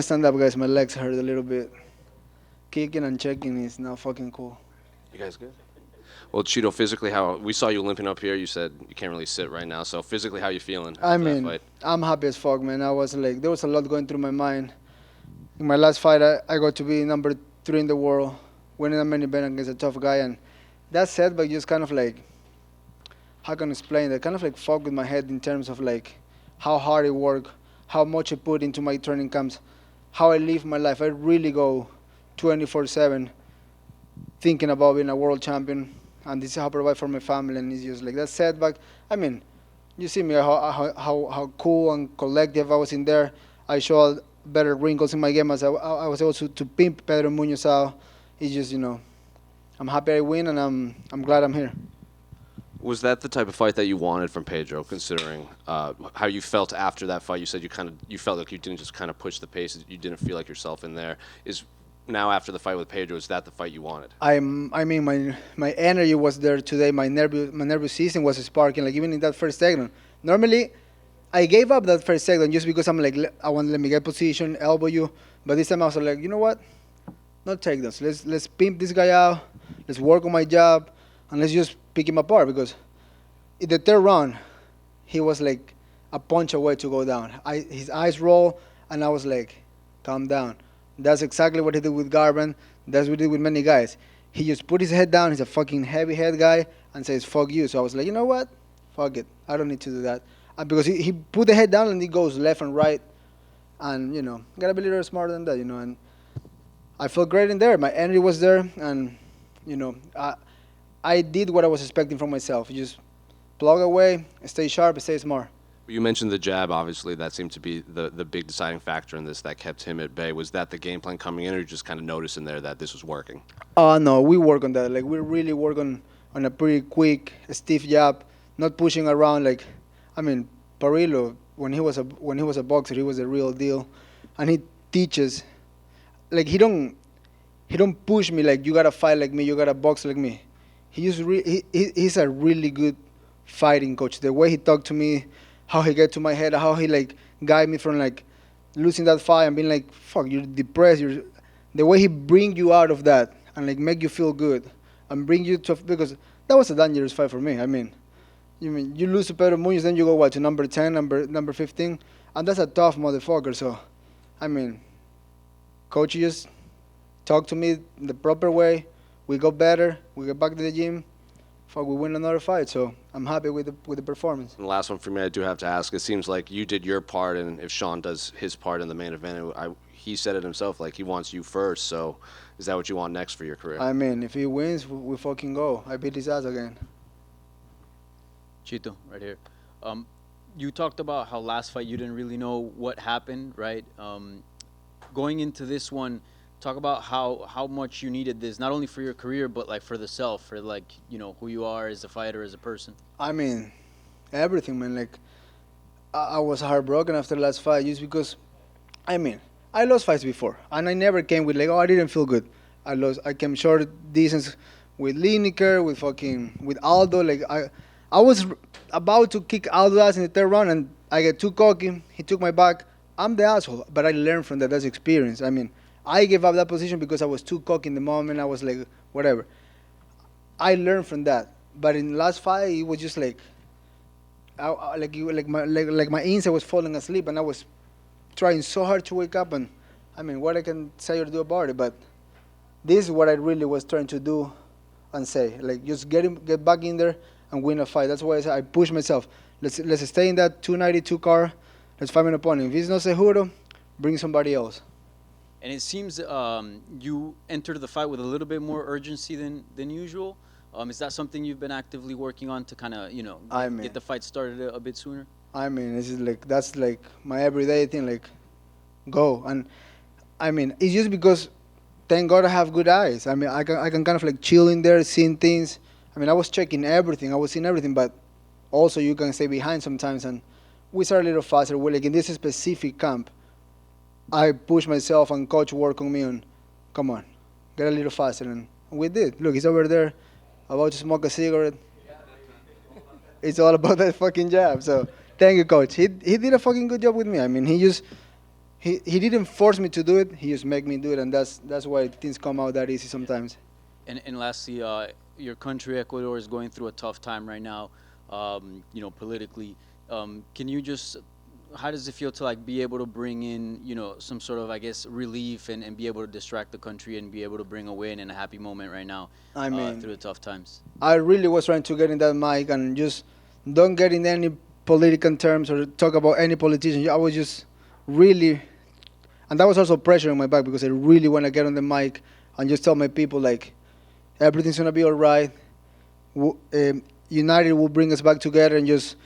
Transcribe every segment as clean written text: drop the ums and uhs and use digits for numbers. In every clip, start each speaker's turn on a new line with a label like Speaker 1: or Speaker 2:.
Speaker 1: Stand up, guys. My legs hurt a little bit. Kicking and checking is not fucking cool.
Speaker 2: You guys good? Well, Cheeto, physically, how we saw you limping up here. You said you can't really sit right now. So physically, how you feeling
Speaker 1: I
Speaker 2: after that
Speaker 1: mean,
Speaker 2: fight?
Speaker 1: I'm happy as fuck, man. I was like, there was a lot going through my mind. In my last fight, I got to be number 3 in the world, winning a main event against a tough guy, and that setback just kind of like, how can I explain that? Kind of like fuck with my head in terms of like how hard I work, how much I put into my training camps, how I live my life. I really go 24/7 thinking about being a world champion, and this is how I provide for my family. And it's just like that setback. I mean, you see me how cool and collective I was in there. I showed better wrinkles in my game as I was able to pimp Pedro Munhoz out. It's just I'm happy I win, and I'm glad I'm here.
Speaker 2: Was that the type of fight that you wanted from Pedro? Considering how you felt after that fight, you said you felt like you didn't just kind of push the pace. You didn't feel like yourself in there. Is now after the fight with Pedro, is that the fight you wanted?
Speaker 1: I mean, my energy was there today. My nervous system was sparking. Like even in that first segment. Normally, I gave up that first segment just because I'm like I want to let me get position, elbow you. But this time I was like, you know what? Not take this. Let's pimp this guy out. Let's work on my job, and let's just pick him apart because in the third round, he was like a punch away to go down. His eyes roll, and I was like, calm down. That's exactly what he did with Garban. That's what he did with many guys. He just put his head down. He's a fucking heavy head guy and says, fuck you. So I was like, you know what? Fuck it. I don't need to do that. Because he put the head down and he goes left and right. And, gotta be a little smarter than that, And I felt great in there. My energy was there. And, I did what I was expecting from myself. Just plug away, stay sharp, stay smart.
Speaker 2: You mentioned the jab. Obviously, that seemed to be the big deciding factor in this that kept him at bay. Was that the game plan coming in, or you just kind of noticing there that this was working?
Speaker 1: No, we work on that. Like we really work on a pretty quick, stiff jab, not pushing around. Like, I mean, Parillo when he was a boxer, he was a real deal, and he teaches. Like he don't push me like you gotta fight like me, you gotta box like me. He's a really good fighting coach. The way he talked to me, how he get to my head, how he like guide me from like losing that fight and being like, fuck, you're depressed. The way he bring you out of that and like make you feel good and bring you to because that was a dangerous fight for me. I mean, you lose to Pedro Munhoz, then you go what to number 10, number 15, and that's a tough motherfucker. So, I mean, coach just talk to me the proper way. We got better. We get back to the gym. Fuck, we win another fight. So I'm happy with the performance.
Speaker 2: And the last one for me, I do have to ask. It seems like you did your part, and if Sean does his part in the main event, he said it himself, like he wants you first. So, is that what you want next for your career?
Speaker 1: I mean, if he wins, we fucking go. I beat his ass again.
Speaker 3: Chito, right here. You talked about how last fight you didn't really know what happened, right? Going into this one, talk about how much you needed this, not only for your career, but like for the self, for like, who you are as a fighter, as a person.
Speaker 1: I mean, everything, man. Like, I was heartbroken after the last fight just because, I mean, I lost fights before, and I never came with like, oh, I didn't feel good. I came short distance with Lineker, with Aldo. Like, I was about to kick Aldo ass in the third round, and I get too cocky. He took my back. I'm the asshole, but I learned from that. That's experience. I mean, I gave up that position because I was too cocky in the moment. I was like, whatever. I learned from that. But in the last fight, it was just like, like my inside was falling asleep, and I was trying so hard to wake up. And I mean, what I can say or do about it, but this is what I really was trying to do and say, like just get back in there and win a fight. That's why I push myself. Let's stay in that 292 car. Let's find an opponent. If it's not Seguro, bring somebody else.
Speaker 3: And it seems you entered the fight with a little bit more urgency than usual. Is that something you've been actively working on to kind of, get the fight started a bit sooner?
Speaker 1: I mean, it's just like that's like my everyday thing. Like, go and I mean, it's just because thank God I have good eyes. I mean, I can kind of like chill in there, seeing things. I mean, I was checking everything. I was seeing everything, but also you can stay behind sometimes. And we start a little faster. We're like in this specific camp. I push myself and coach work on me on, come on, get a little faster. And we did. Look, he's over there about to smoke a cigarette. It's all about that fucking jab. So thank you, coach. He did a fucking good job with me. I mean, he he didn't force me to do it. He just make me do it, and that's why things come out that easy sometimes.
Speaker 3: And lastly, your country, Ecuador, is going through a tough time right now, politically. Can you just, how does it feel to like be able to bring in, some sort of, I guess, relief and be able to distract the country and be able to bring a win and a happy moment right now
Speaker 1: I mean,
Speaker 3: through the tough times?
Speaker 1: I really was trying to get in that mic and just don't get in any political terms or talk about any politician. I was just really, and that was also pressure on my back because I really want to get on the mic and just tell my people like everything's gonna be all right. United will bring us back together and just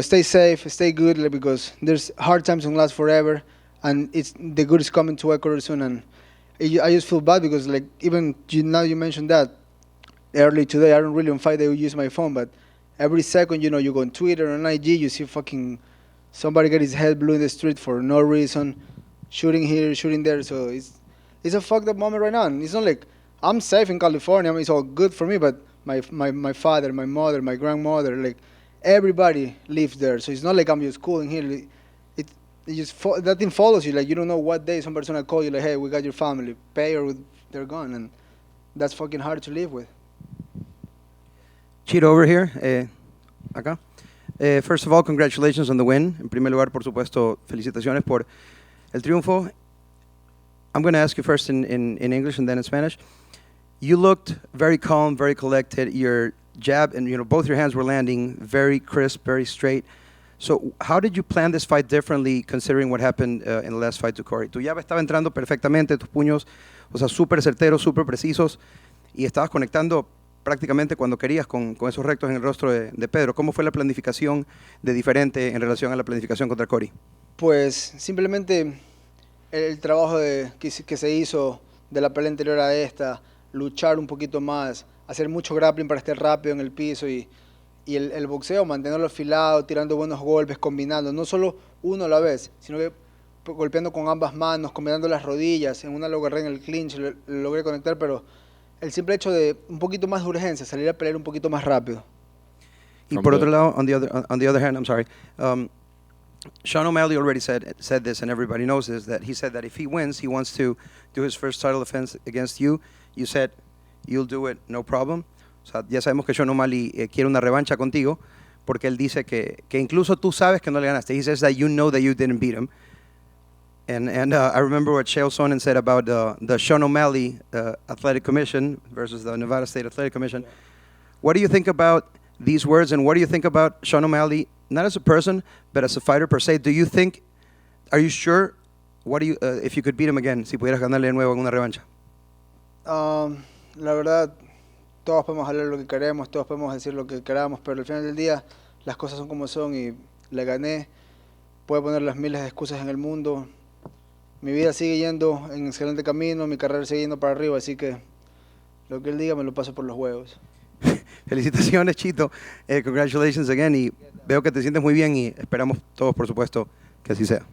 Speaker 1: stay safe, stay good, like, because there's hard times don't last forever, and the good is coming to Ecuador soon. And I just feel bad because like even now you mentioned that early today, I don't really on Friday use my phone, but every second you go on Twitter and IG, you see fucking somebody get his head blew in the street for no reason, shooting here, shooting there. So it's a fucked up moment right now, and it's not like I'm safe in California. I mean, it's all good for me, but my father, my mother, my grandmother, like everybody lives there. So it's not like I'm just cooling here. It just that thing follows you. Like you don't know what day somebody's gonna call you. Like, hey, we got your family, pay or they're gone, and that's fucking hard to live with.
Speaker 4: Chito over here, acá. First of all, congratulations on the win. En primer lugar, por supuesto, felicitaciones por el triunfo. I'm going to ask you first in English and then in Spanish. You looked very calm, very collected. Your jab and both your hands were landing very crisp, very straight. So how did you plan this fight differently considering what happened in the last fight to Corey? Tu jab estaba entrando perfectamente, tus puños, o sea, súper certeros, súper precisos, y estabas conectando prácticamente cuando querías con esos rectos en el rostro de Pedro. ¿Cómo fue la planificación de diferente en relación a la planificación contra Corey?
Speaker 1: Pues simplemente el trabajo que se hizo de la pelea anterior a esta, luchar un poquito más, hacer mucho grappling para estar rápido en el piso y el boxeo, mantenerlo afilado, tirando buenos golpes, combinando, no solo uno a la vez, sino que golpeando con ambas manos, combinando las rodillas. En una lo agarré en el clinch, lo logré conectar, pero el simple hecho de un poquito más de urgencia, salir a pelear un poquito más rápido.
Speaker 4: Y por otro lado, on the other hand, I'm sorry, Sean O'Malley already said this, and everybody knows this, that he said that if he wins, he wants to do his first title defense against you. You said you'll do it, no problem. O sea, ya sabemos que Sean O'Malley quiere una revancha contigo, porque él dice que incluso tú sabes que no le ganaste. He says that you know that you didn't beat him. And I remember what Chael Sonnen said about the Sean O'Malley Athletic Commission versus the Nevada State Athletic Commission. What do you think about these words, and what do you think about Sean O'Malley, not as a person, but as a fighter per se? Are you sure, if you could beat him again, si pudieras ganarle de nuevo en una revancha?
Speaker 1: La verdad, todos podemos hablar lo que queremos, todos podemos decir lo que queramos, pero al final del día las cosas son como son y le gané. Puedo poner las miles de excusas en el mundo. Mi vida sigue yendo en excelente camino, mi carrera sigue yendo para arriba, así que lo que él diga me lo paso por los huevos.
Speaker 4: Felicitaciones, Chito. Congratulations again. Y veo que te sientes muy bien y esperamos todos, por supuesto, que así sea.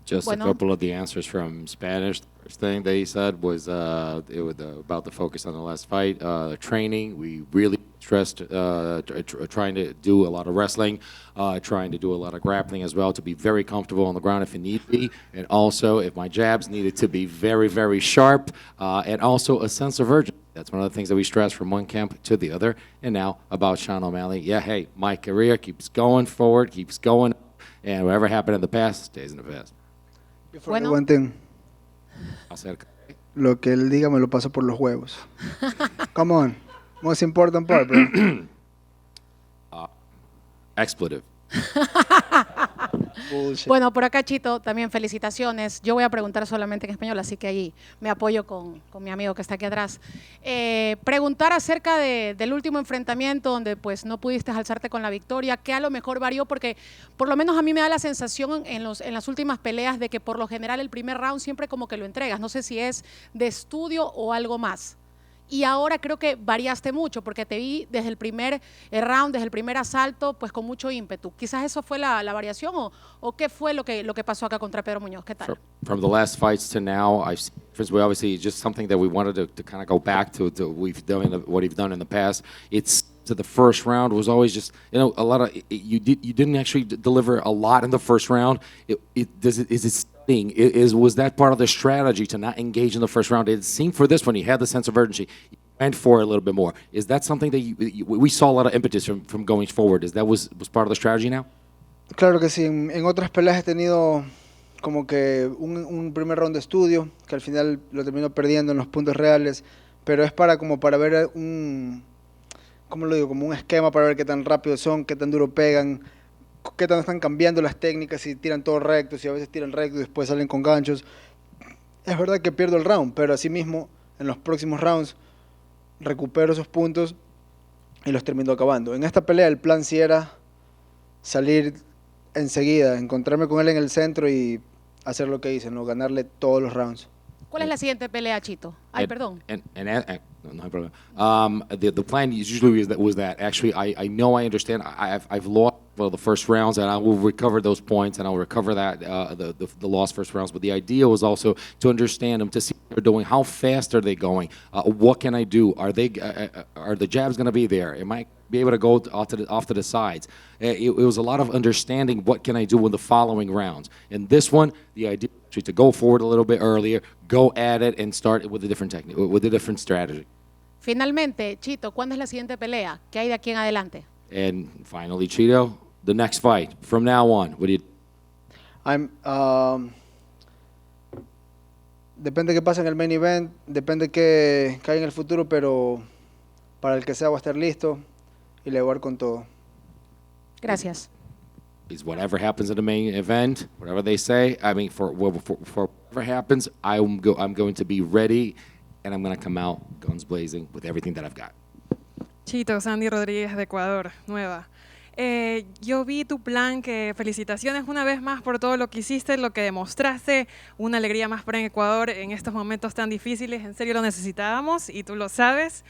Speaker 5: Just a couple of the answers from Spanish. The first thing that he said was about the focus on the last fight. The training, we really stressed trying to do a lot of wrestling, trying to do a lot of grappling as well, to be very comfortable on the ground if it need be, and also if my jabs needed to be very, very sharp, and also a sense of urgency. That's one of the things that we stress from one camp to the other. And now about Sean O'Malley. Yeah, hey, my career keeps going forward, keeps going up, and whatever happened in the past stays in the past.
Speaker 1: Bueno. One thing. Lo que él diga me lo paso por los huevos. Come on. Most important part, bro.
Speaker 5: Expletive.
Speaker 6: Bueno, por acá, Chito, también felicitaciones. Yo voy a preguntar solamente en español, así que ahí me apoyo con mi amigo que está aquí atrás. Preguntar acerca del último enfrentamiento donde pues no pudiste alzarte con la victoria, ¿qué a lo mejor varió? Porque por lo menos a mí me da la sensación en las últimas peleas de que por lo general el primer round siempre como que lo entregas. No sé si es de estudio o algo más. Y ahora creo que variaste mucho porque te vi desde el primer round, desde el primer asalto, pues con mucho ímpetu. Quizás eso fue la variación o qué fue lo que pasó acá contra Pedro Munhoz. ¿Qué tal?
Speaker 5: From the last fights to now, obviously just something that we wanted to kind of go back to what we've done in the past. It's to the first round was always just a lot of you didn't actually deliver a lot in the first round. Is it Was that part of the strategy to not engage in the first round? It seemed for this one, you had the sense of urgency. You went for it a little bit more. Is that something that we saw a lot of impetus from going forward? Is that was part of the strategy now?
Speaker 1: Claro que sí, en otras peleas he tenido como que un primer round de estudio, que al final lo termino perdiendo en los puntos reales, pero es como para ver ¿cómo lo digo? Como un esquema para ver qué tan rápido son, qué tan duro pegan, qué tan están cambiando las técnicas, si tiran todo recto, si a veces tiran recto y después salen con ganchos. Es verdad que pierdo el round, pero asimismo en los próximos rounds recupero esos puntos y los termino acabando. En esta pelea el plan sí era salir enseguida, encontrarme con él en el centro y hacer lo que hice, ¿no? Ganarle todos los rounds.
Speaker 6: ¿Cuál es la siguiente pelea, Chito? Ay, perdón.
Speaker 5: No problem. The plan usually was that actually I know I understand I've lost the first rounds and I will recover those points and I'll recover that the lost first rounds. But the idea was also to understand them, to see what they're doing, how fast are they going, what can I do? Are the jabs going to be there? Am I be able to go off to the sides? It was a lot of understanding what can I do in the following rounds. In this one, the idea was to go forward a little bit earlier, go at it, and start with a different technique, with a different strategy.
Speaker 6: Finalmente, Chito, ¿cuándo es la siguiente pelea? ¿Qué hay de aquí en adelante?
Speaker 5: And finally, Chito, the next fight from now on. What do you?
Speaker 1: Depende qué pasa en el main event, depende qué hay en el futuro, pero para el que sea voy a estar listo y le voy a dar con todo.
Speaker 6: Gracias.
Speaker 5: Is whatever happens in the main event, whatever they say. I mean, for whatever happens, I'm going to be ready, and I'm going to come out guns blazing with everything that I've got.
Speaker 7: Chito, Sandy Rodríguez de Ecuador, nueva. Yo vi tu plan, que felicitaciones una vez más por todo lo que hiciste, lo que demostraste, una alegría más para en Ecuador en estos momentos tan difíciles, en serio lo necesitábamos y tú lo sabes.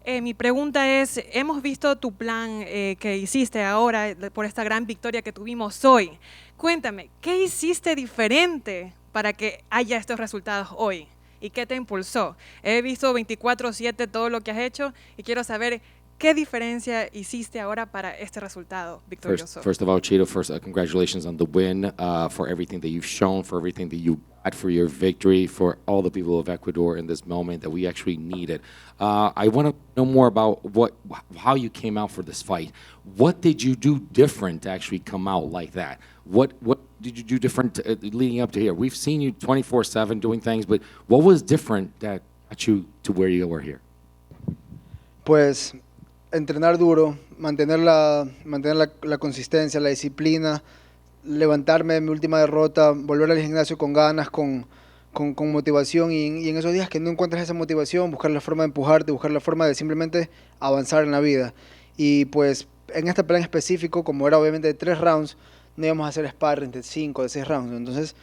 Speaker 7: Mi pregunta es, hemos visto tu plan que hiciste ahora por esta gran victoria que tuvimos hoy. Cuéntame, ¿qué hiciste diferente para que haya estos resultados hoy? ¿Y qué te impulsó? He visto 24/7 todo lo que has hecho y quiero saber ¿qué diferencia hiciste ahora para este resultado victorioso?
Speaker 5: First of all, Chito, congratulations on the win, for everything that you've shown, for everything that you got, for your victory, for all the people of Ecuador in this moment that we actually needed. I want to know more about how you came out for this fight. What did you do different to actually come out like that? What did you do different leading up to here? We've seen you 24/7 doing things, but what was different that got you to where you were here?
Speaker 1: Pues entrenar duro, mantener la consistencia, la disciplina, levantarme de mi última derrota, volver al gimnasio con ganas, con motivación y en esos días que no encuentras esa motivación, buscar la forma de empujarte, buscar la forma de simplemente avanzar en la vida. Y pues en este plan específico, como era obviamente de 3 rounds, no íbamos a hacer sparring de 5, de 6 rounds. Entonces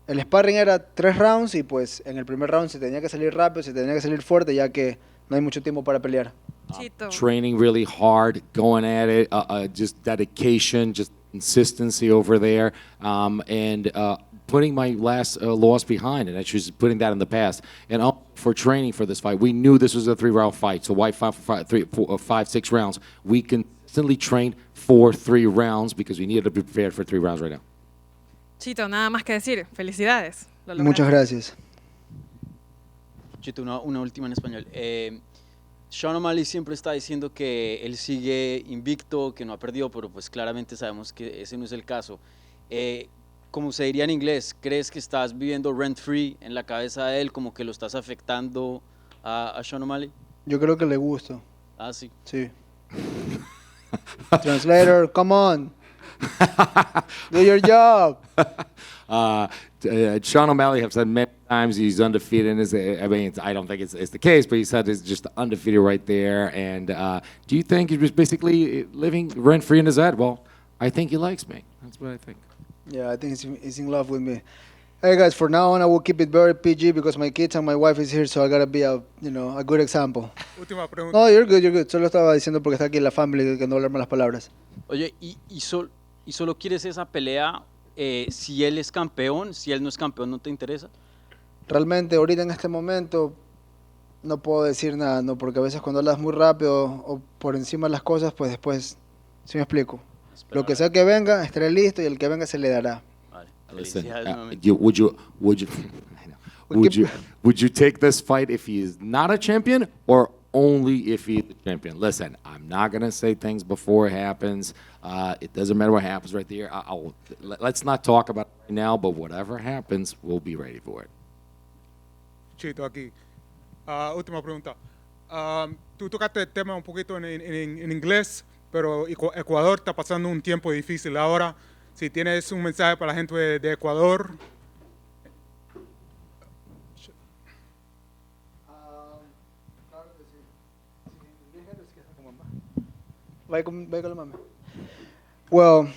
Speaker 1: el sparring era 3 rounds y pues en el primer round se tenía que salir rápido, se tenía que salir fuerte ya que no hay mucho tiempo para pelear.
Speaker 5: Training really hard, going at it, just dedication, just consistency over there, and putting my last loss behind it. Actually, just putting that in the past. And for training for this fight, we knew this was a 3-round fight. So why 5, 6 rounds? We consistently trained for 3 rounds because we needed to be prepared for 3 rounds right now.
Speaker 7: Chito, nada más que decir. Felicidades.
Speaker 1: Muchas gracias.
Speaker 3: Chito, una última en español. Sean O'Malley siempre está diciendo que él sigue invicto, que no ha perdido, pero pues claramente sabemos que ese no es el caso. Como se diría en inglés, ¿crees que estás viviendo rent-free en la cabeza de él, como que lo estás afectando a Sean O'Malley?
Speaker 1: Yo creo que le gusta.
Speaker 3: Ah, sí.
Speaker 1: Sí. Translator, come on. Do your job.
Speaker 5: Sean O'Malley has said many times he's undefeated. I mean, I don't think it's the case, but he said it's just undefeated right there. And do you think he was basically living rent-free in his head? Well, I think he likes me. That's what I think.
Speaker 1: Yeah, I think he's in love with me. Hey guys, for now on I will keep it very PG because my kids and my wife is here, so I gotta be a good example.
Speaker 8: Última pregunta.
Speaker 1: No, you're good. Solo estaba diciendo porque está aquí la family que no hablar malas palabras.
Speaker 3: Oye, ¿y solo quieres esa pelea si él es campeón? Si él no es campeón, ¿no te interesa?
Speaker 1: Realmente ahorita en este momento no puedo decir nada, ¿no? Porque a veces cuando hablas muy rápido o por encima de las cosas, pues después, ¿sí me explico? Lo que sea que venga, estaré listo y el que venga se le dará.
Speaker 3: Vale.
Speaker 5: Listen,
Speaker 3: Felicidades,
Speaker 5: would you I know. Would you take this fight if he is not a champion or only if he's the champion? Listen, I'm not gonna say things before it happens. It doesn't matter what happens right there. Let's not talk about it right now, but whatever happens, we'll be ready for it.
Speaker 8: Chito aquí. Última pregunta. Tú tocaste el tema un poquito en inglés, pero Ecuador está pasando un tiempo difícil ahora. Si tienes un mensaje para la gente de Ecuador.
Speaker 1: Well,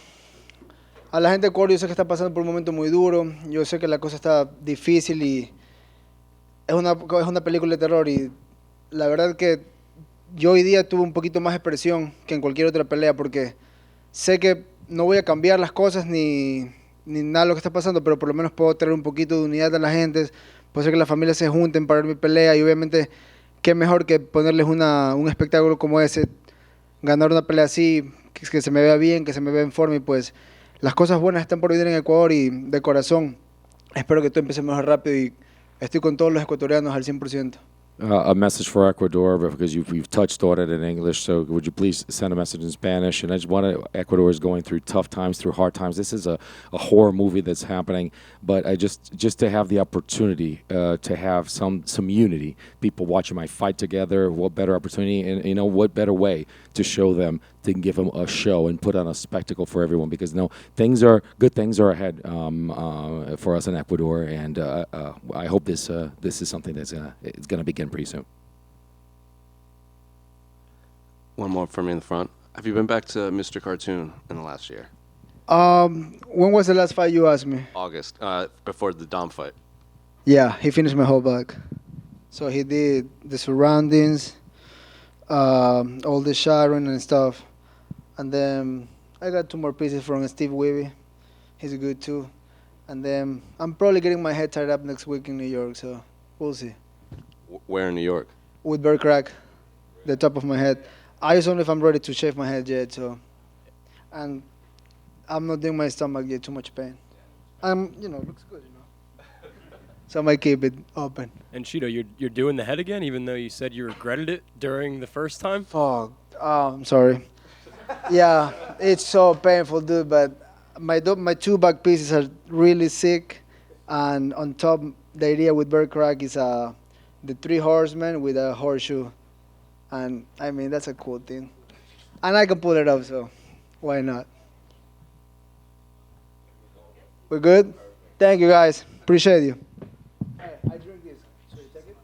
Speaker 1: a la gente de Ecuador yo sé que está pasando por un momento muy duro. Yo sé que la cosa está difícil y es una película de terror y la verdad que yo hoy día tuve un poquito más de presión que en cualquier otra pelea porque sé que no voy a cambiar las cosas ni nada de lo que está pasando, pero por lo menos puedo traer un poquito de unidad a la gente, puedo hacer que las familias se junten para ver mi pelea y obviamente qué mejor que ponerles un espectáculo como ese, ganar una pelea así, que se me vea bien, que se me vea en forma y pues las cosas buenas están por venir en Ecuador y de corazón espero que todo empiece mejor rápido y estoy con todos los ecuatorianos al 100%.
Speaker 5: A message for Ecuador, because you've touched on it in English, so would you please send a message in Spanish? And I just want to, Ecuador is going through tough times, through hard times. This is a horror movie that's happening, but I just to have the opportunity to have some unity, people watching my fight together, what better opportunity, and what better way to show them, to give them a show and put on a spectacle for everyone, because good things are ahead for us in Ecuador, and I hope this is something that's it's going to begin pretty soon.
Speaker 2: One more for me in the front. Have you been back to Mr. Cartoon in the last year?
Speaker 1: When was the last fight you asked me?
Speaker 2: August, before the Dom fight.
Speaker 1: Yeah, he finished my whole back. So he did the surroundings, all the shadowing and stuff. And then I got 2 more pieces from Steve Weeby. He's good too. And then I'm probably getting my head tied up next week in New York, so we'll see.
Speaker 2: Where in New York?
Speaker 1: With bird crack, the top of my head. I just don't know if I'm ready to shave my head yet, so. And I'm not doing my stomach yet, too much pain. It looks good, So I might keep it open.
Speaker 9: And Chito, you're doing the head again, even though you said you regretted it during the first time?
Speaker 1: Fuck. I'm sorry. Yeah, it's so painful, dude, but my 2 back pieces are really sick. And on top, the idea with bird crack is the 3 horsemen with a horseshoe. And, I mean, that's a cool thing. And I can pull it off, so why not? We're good? Thank you, guys. Appreciate you. Hey, I drink this. So you take it?